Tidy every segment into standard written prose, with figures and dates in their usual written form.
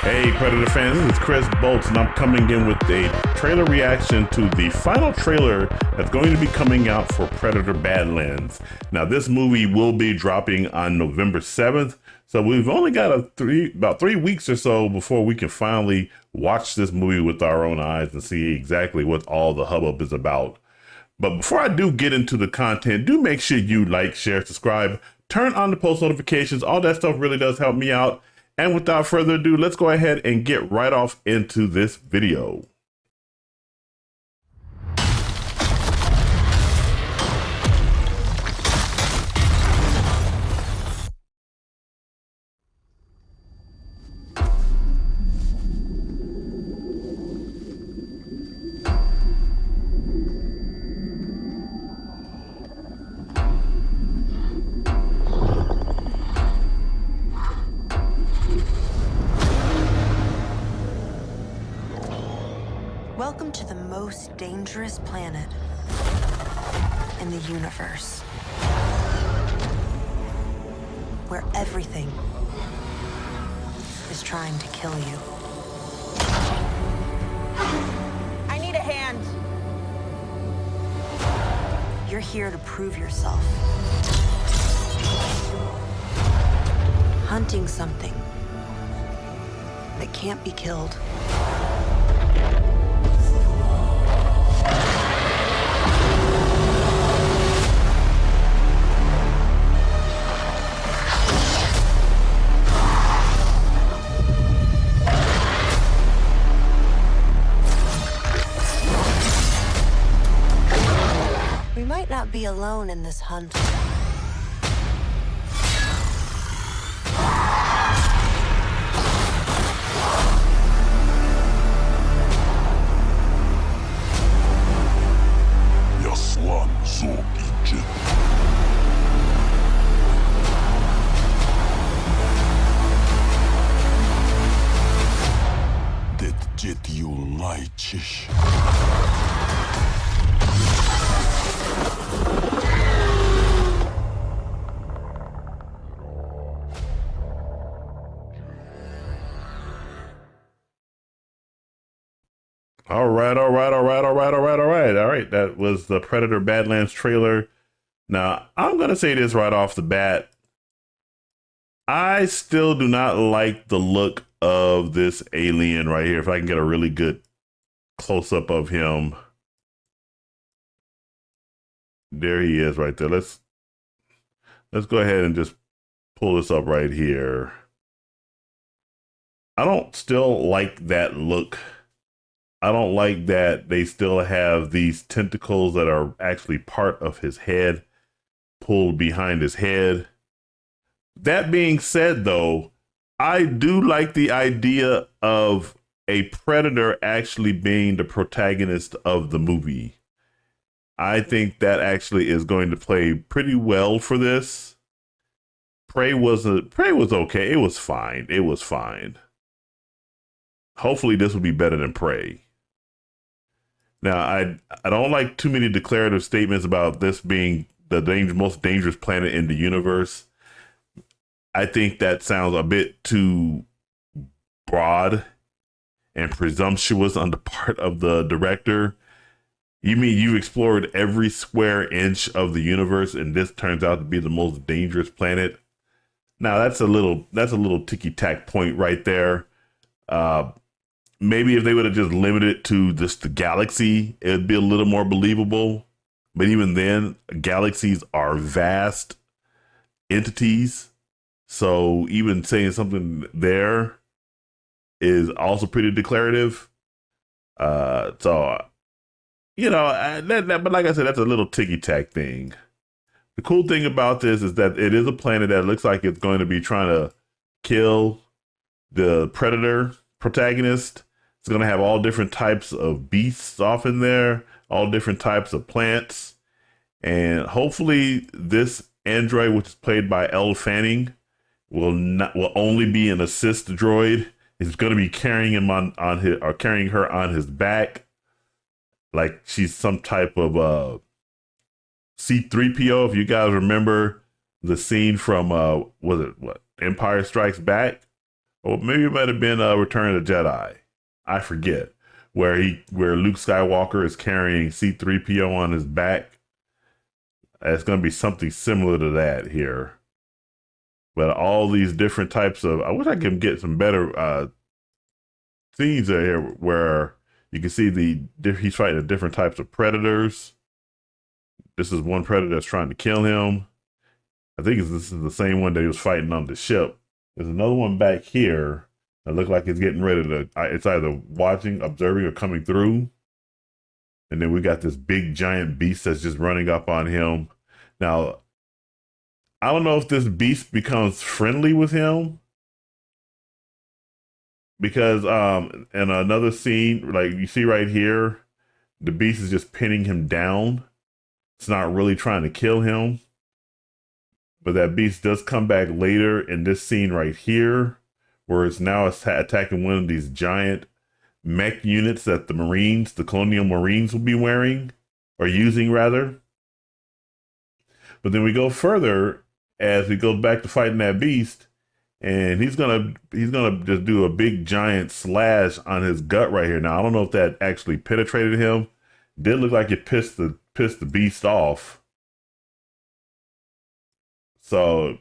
Hey, Predator fans, this is Chris Bolts, and I'm coming in with a trailer reaction to the final trailer that's going to be coming out for Predator Badlands. Now, this movie will be dropping on November 7th, so we've only got about 3 weeks or so before we can finally watch this movie with our own eyes and see exactly what all the hubbub is about. But before I do get into the content, do make sure you like, share, subscribe, turn on the post notifications. All that stuff really does help me out. And without further ado, let's go ahead and get right off into this video. Welcome to the most dangerous planet in the universe, where everything is trying to kill you. I need a hand. You're here to prove yourself. Hunting something that can't be killed. We might not be alone in this hunt. Yaslan zor ince. Det jetiul laichish. All right. That was the Predator Badlands trailer. Now, I'm going to say this right off the bat. I still do not like the look of this alien right here. If I can get a really good close-up of him. There he is right there. Let's go ahead and just pull this up right here. I don't still like that look. I don't like that they still have these tentacles that are actually part of his head pulled behind his head. That being said, though, I do like the idea of a predator actually being the protagonist of the movie. I think that actually is going to play pretty well for this. Prey was okay. It was fine. It was fine. Hopefully this will be better than Prey. Now, I don't like too many declarative statements about this being the most dangerous planet in the universe. I think that sounds a bit too broad and presumptuous on the part of the director. You mean you explored every square inch of the universe and this turns out to be the most dangerous planet? Now, that's a little ticky-tack point right there. Maybe if they would have just limited it to just the galaxy, it'd be a little more believable. But even then, galaxies are vast entities. So even saying something there is also pretty declarative. But like I said, that's a little ticky-tack thing. The cool thing about this is that it is a planet that looks like it's going to be trying to kill the predator protagonist. It's going to have all different types of beasts off in there, all different types of plants. And hopefully this android, which is played by Elle Fanning, will only be an assist droid. He's going to be carrying him carrying her on his back, like she's some type of C-3PO. If you guys remember the scene from was it Empire Strikes Back, or maybe it might have been Return of the Jedi. I forget where Luke Skywalker is carrying C-3PO on his back. It's going to be something similar to that here. But all these different types of, I wish I could get some better scenes here where you can see he's fighting the different types of predators. This is one predator that's trying to kill him. I think this is the same one that he was fighting on the ship. There's another one back here that looks like it's getting ready to, it's either watching, observing, or coming through. And then we got this big giant beast that's just running up on him. Now, I don't know if this beast becomes friendly with him, because in another scene, like you see right here, the beast is just pinning him down. It's not really trying to kill him. But that beast does come back later in this scene right here, where it's now attacking one of these giant mech units that the Colonial Marines will be wearing, or using rather. But then we go further as he goes back to fighting that beast, and he's gonna just do a big giant slash on his gut right here. Now I don't know if that actually penetrated him. Did look like it pissed the beast off. So,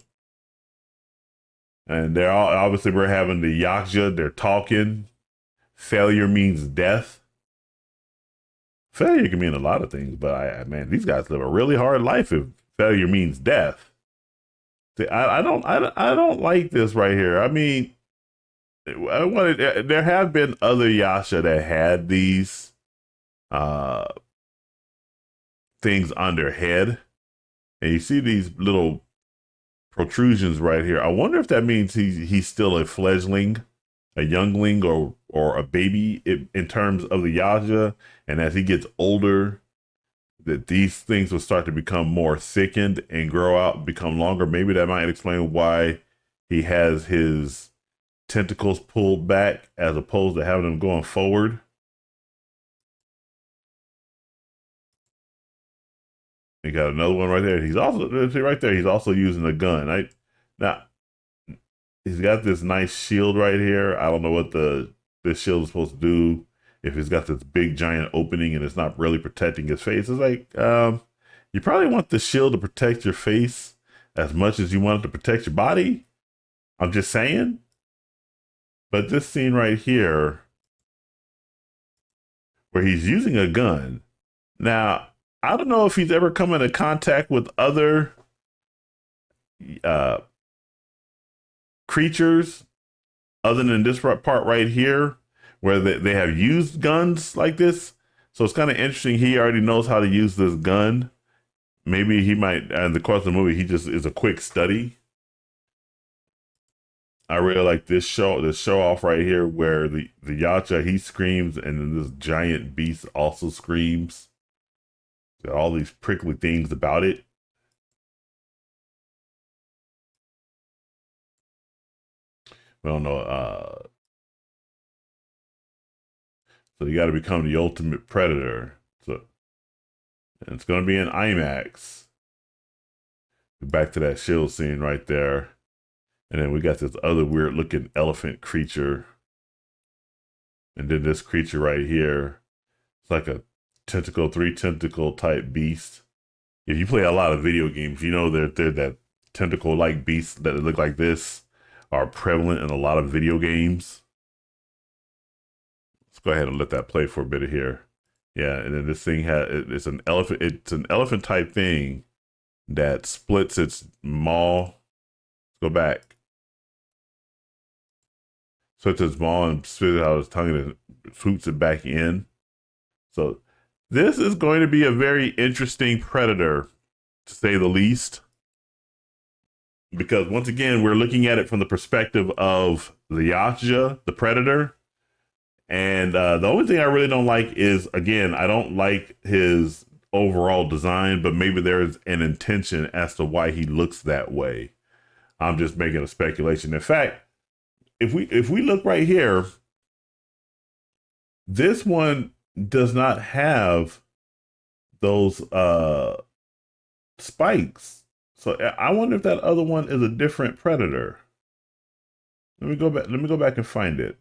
and they're all, obviously we're having the Yaksha, they're talking. Failure means death. Failure can mean a lot of things, but man, these guys live a really hard life if failure means death. See, I don't like this right here. I mean, there have been other Yasha that had these things on their head, and you see these little protrusions right here. I wonder if that means he's still a fledgling, a youngling, or a baby in terms of the Yasha, and as he gets older, that these things will start to become more thickened and grow out, become longer. Maybe that might explain why he has his tentacles pulled back as opposed to having them going forward. You got another one right there. He's also right there. He's also using a gun. Now he's got this nice shield right here. I don't know what this shield is supposed to do. If he's got this big giant opening and it's not really protecting his face, it's like you probably want the shield to protect your face as much as you want it to protect your body. I'm just saying. But this scene right here, where he's using a gun. Now, I don't know if he's ever come into contact with other creatures other than this part right here, where they have used guns like this. So it's kind of interesting. He already knows how to use this gun. Maybe he might, in the course of the movie, he just is a quick study. I really like this show off right here, where the Yacha, he screams, and then this giant beast also screams. Got all these prickly things about it. We don't know. So you got to become the ultimate predator. So, and it's going to be in IMAX. Back to that shield scene right there. And then we got this other weird looking elephant creature. And then this creature right here. It's like a three tentacle type beast. If you play a lot of video games, you know they're that tentacle like beasts that look like this are prevalent in a lot of video games. Let's go ahead and let that play for a bit of here. Yeah, and then this thing it's an elephant. It's an elephant type thing that splits its maw. Let's go back. Splits its maw and spits out its tongue and shoots it back in. So this is going to be a very interesting predator, to say the least. Because once again, we're looking at it from the perspective of the Yacha, the predator. And the only thing I really don't like is, again, I don't like his overall design, but maybe there is an intention as to why he looks that way. I'm just making a speculation. In fact, if we look right here, this one does not have those spikes. So I wonder if that other one is a different predator. Let me go back. Let me go back and find it.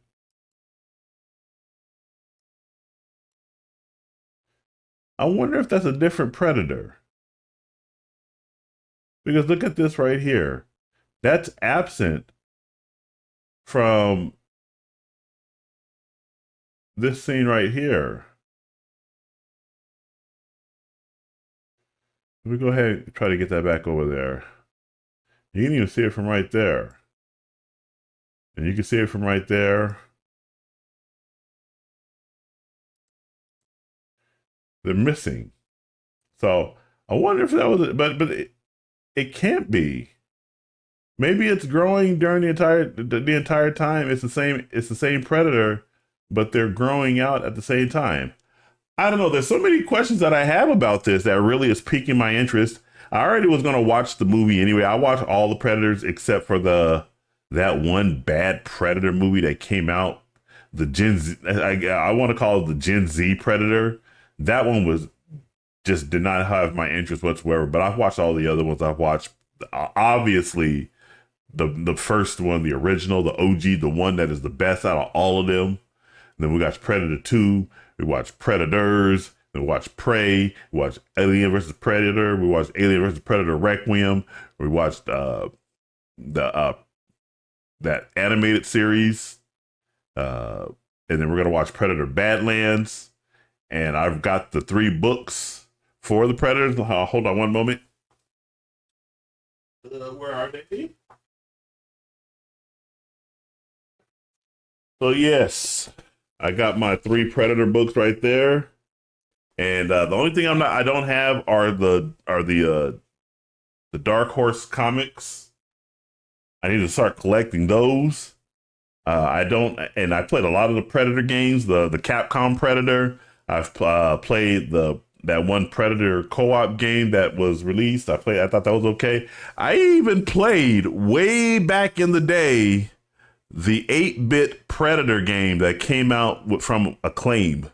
I wonder if that's a different predator. Because look at this right here. That's absent from this scene right here. Let me go ahead and try to get that back over there. You can even see it from right there. And you can see it from right there. They're missing. So I wonder if that was it, but it can't be. Maybe it's growing during the entire time. It's the same predator, but they're growing out at the same time. I don't know. There's so many questions that I have about this that really is piquing my interest. I already was going to watch the movie anyway. I watched all the Predators except for that one bad Predator movie that came out. The Gen Z, I want to call it the Gen Z Predator. That one was just did not have my interest whatsoever. But I've watched all the other ones. I've watched obviously the first one, the original, the OG, the one that is the best out of all of them. And then we got Predator 2. We watched Predators. We watched Prey. We watched Alien vs. Predator. We watched Alien vs. Predator Requiem. We watched that animated series. And then we're gonna watch Predator Badlands. And I've got the 3 books for the Predators. Hold on one moment. Where are they? So yes, I got my 3 Predator books right there. And the only thing I don't have are the Dark Horse comics. I need to start collecting those. I played a lot of the Predator games, the Capcom Predator. I've played that one Predator co-op game that was released. I thought that was okay. I even played way back in the day the 8-bit Predator game that came out from Acclaim.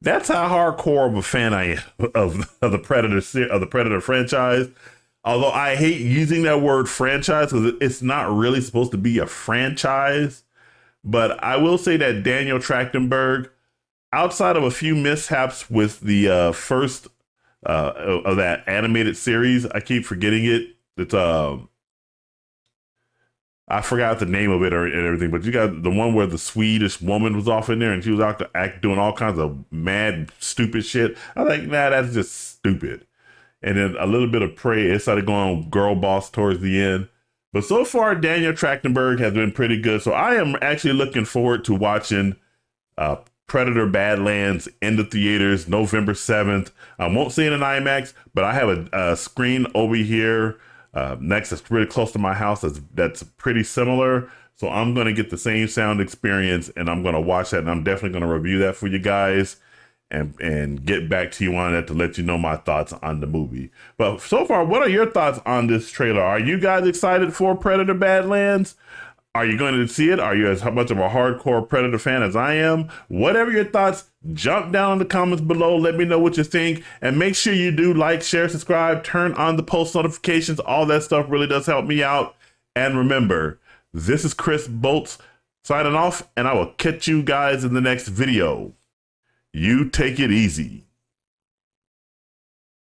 That's how hardcore of a fan I am of the Predator franchise. Although I hate using that word franchise because it's not really supposed to be a franchise. But I will say that Daniel Trachtenberg, outside of a few mishaps with the first of that animated series, I keep forgetting it. It's I forgot the name of it and everything, but you got the one where the Swedish woman was off in there and she was out to doing all kinds of mad, stupid shit. I was like, nah, that's just stupid. And then a little bit of Prey. It started going girl boss towards the end. But so far, Daniel Trachtenberg has been pretty good. So I am actually looking forward to watching Predator Badlands in the theaters November 7th. I won't see it in IMAX, but I have a screen over here next that's really close to my house that's pretty similar. So I'm going to get the same sound experience and I'm going to watch that, and I'm definitely going to review that for you guys and get back to you on that to let you know my thoughts on the movie. But so far, what are your thoughts on this trailer? Are you guys excited for Predator Badlands? Are you going to see it? Are you as much of a hardcore Predator fan as I am? Whatever your thoughts, jump down in the comments below. Let me know what you think. And make sure you do like, share, subscribe, turn on the post notifications. All that stuff really does help me out. And remember, this is Chris Bolts signing off, and I will catch you guys in the next video. You take it easy.